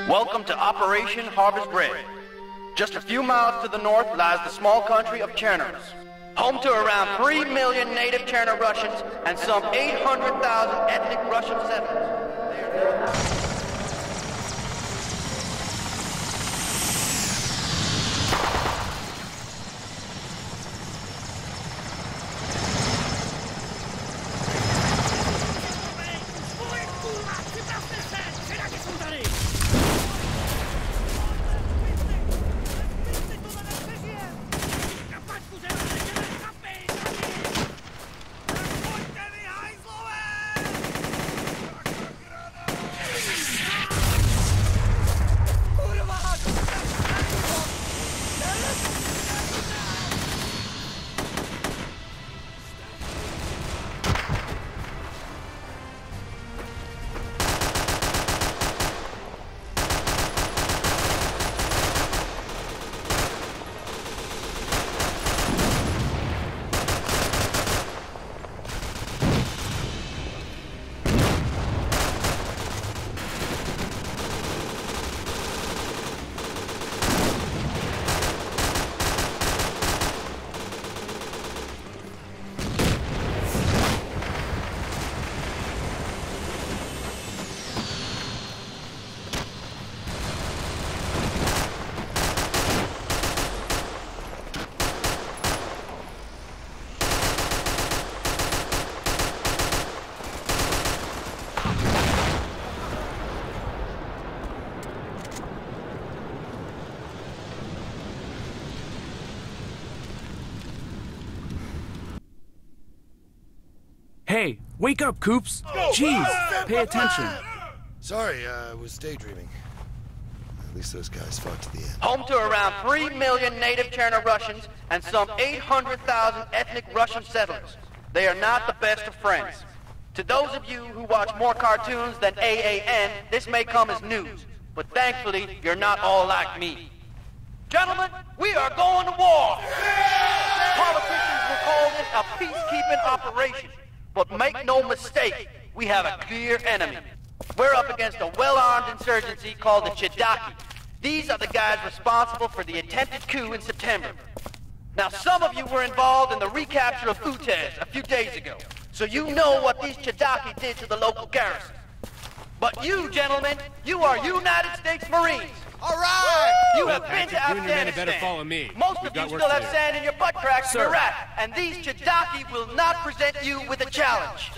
Welcome to Operation Harvest Red. Just a few miles to the north lies the small country of Chernos, home to around 3 million native Cherno Russians and some 800,000 ethnic Russian settlers. Hey, wake up, Coops! Jeez, pay attention. Sorry, I was daydreaming. At least those guys fought to the end. Home to around 3 million native Cherno Russians and some 800,000 ethnic Russian settlers. They are not the best of friends. To those of you who watch more cartoons than AAN, this may come as news, but thankfully, you're not all like me. Gentlemen, we are going to war! Politicians will call this a peacekeeping operation. But make no mistake, we have a clear enemy. We're up against a well-armed insurgency called the Chidaki. These are the guys responsible for the attempted coup in September. Now, some of you were involved in the recapture of Utez a few days ago, so you know what these Chidaki did to the local garrison. But you, gentlemen, you are United States Marines. All right! You have been to you and your men had better Afghanistan. follow me. Most We've of got you work still to have do. sand in your butt cracks Sir. in Iraq, and these Chidaki will not present you with a challenge.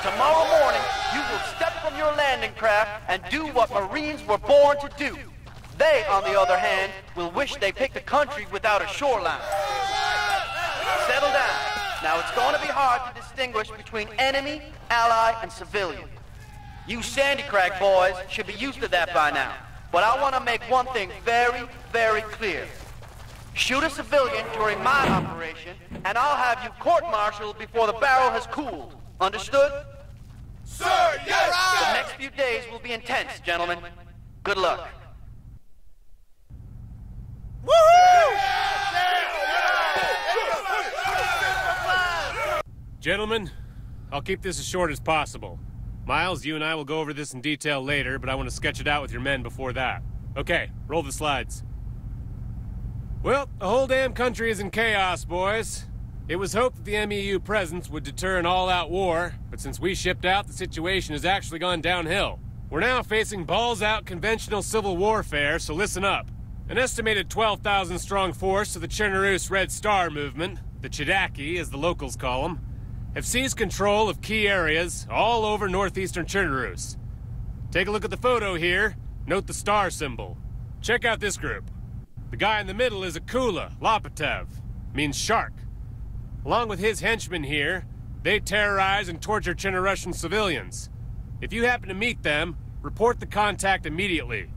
Tomorrow morning, you will step from your landing craft and do what Marines were born to do. They, on the other hand, will wish they picked a country without a shoreline. Settle down. Now, it's going to be hard to distinguish between enemy, ally, and civilian. You Sandy Crack boys should be used to that by now. But I want to make one thing very, very clear. Shoot a civilian during my operation, and I'll have you court-martialed before the barrel has cooled. Understood? Sir, yes! The next few days will be intense, gentlemen. Good luck. Gentlemen, I'll keep this as short as possible. Miles, you and I will go over this in detail later, but I want to sketch it out with your men before that. Okay, roll the slides. Well, the whole damn country is in chaos, boys. It was hoped that the MEU presence would deter an all-out war, but since we shipped out, the situation has actually gone downhill. We're now facing balls-out conventional civil warfare, so listen up. An estimated 12,000-strong force of the Cherno Red Star movement, the Chidaki as the locals call them, have seized control of key areas all over northeastern Cherno. Take a look at the photo here. Note the star symbol. Check out this group. The guy in the middle is Akula Lopatev, means shark. Along with his henchmen here, they terrorize and torture Cherno civilians. If you happen to meet them, report the contact immediately.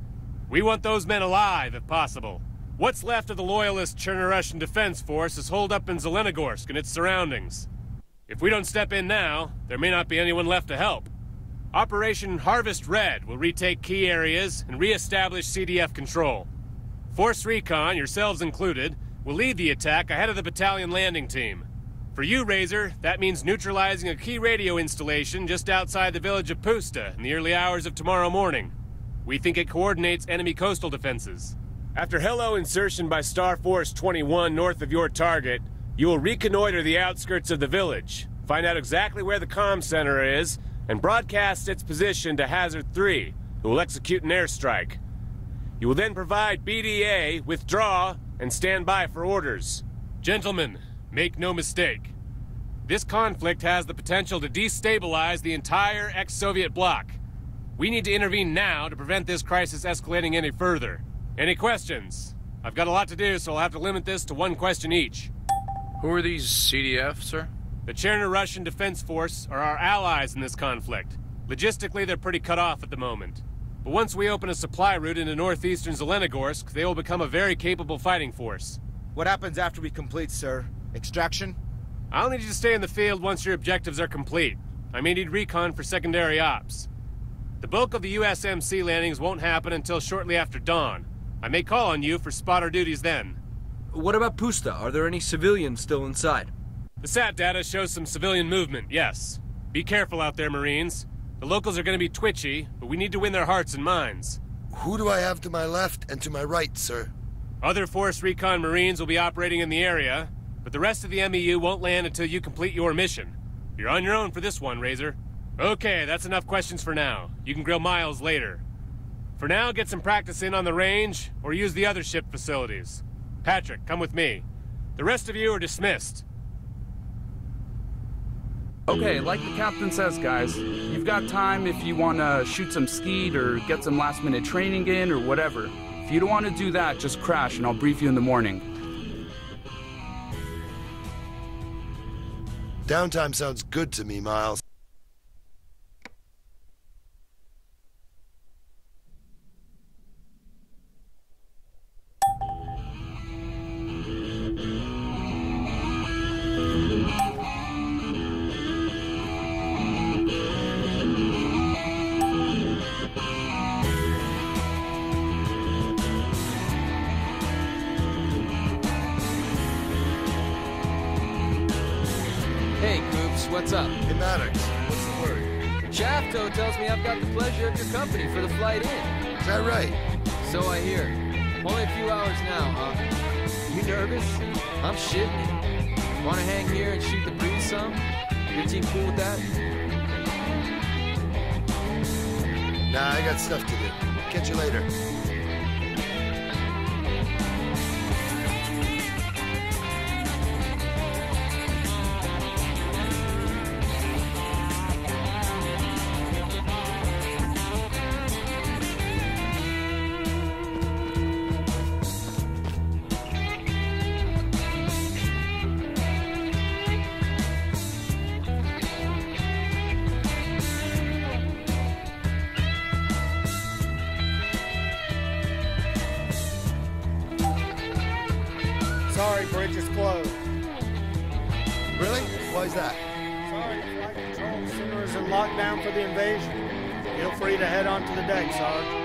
We want those men alive, if possible. What's left of the loyalist Cherno Defense Force is holed up in Zelenogorsk and its surroundings. If we don't step in now, there may not be anyone left to help. Operation Harvest Red will retake key areas and re-establish CDF control. Force Recon, yourselves included, will lead the attack ahead of the battalion landing team. For you, Razor, that means neutralizing a key radio installation just outside the village of Pusta in the early hours of tomorrow morning. We think it coordinates enemy coastal defenses. After helo insertion by Star Force 21 north of your target, you will reconnoiter the outskirts of the village, find out exactly where the comm center is, and broadcast its position to Hazard 3, who will execute an airstrike. You will then provide BDA, withdraw, and stand by for orders. Gentlemen, make no mistake. This conflict has the potential to destabilize the entire ex-Soviet bloc. We need to intervene now to prevent this crisis escalating any further. Any questions? I've got a lot to do, so I'll have to limit this to one question each. Who are these CDF, sir? The Cherno-Russian Defense Force are our allies in this conflict. Logistically, they're pretty cut off at the moment. But once we open a supply route into northeastern Zelenogorsk, they will become a very capable fighting force. What happens after we complete, sir? Extraction? I'll need you to stay in the field once your objectives are complete. I may need recon for secondary ops. The bulk of the USMC landings won't happen until shortly after dawn. I may call on you for spotter duties then. What about Pusta? Are there any civilians still inside? The SAT data shows some civilian movement, yes. Be careful out there, Marines. The locals are going to be twitchy, but we need to win their hearts and minds. Who do I have to my left and to my right, sir? Other Force Recon Marines will be operating in the area, but the rest of the MEU won't land until you complete your mission. You're on your own for this one, Razor. Okay, that's enough questions for now. You can grill Miles later. For now, get some practice in on the range, or use the other ship facilities. Patrick, come with me. The rest of you are dismissed. Okay, like the captain says, guys, you've got time if you want to shoot some skeet or get some last-minute training in or whatever. If you don't want to do that, just crash and I'll brief you in the morning. Downtime sounds good to me, Miles. Hey, Coops, what's up? Hey, Maddox, what's the word? Shafto tells me I've got the pleasure of your company for the flight in. Is that right? So I hear. Only a few hours now, huh? You nervous? I'm shitting. Want to hang here and shoot the breeze some? Your team cool with that? Nah, I got stuff to do. Catch you later. Sorry, bridge is closed. Really? Why is that? Sorry, the flight control center is in lockdown for the invasion. Feel free to head onto the deck, Sarge.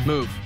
Move.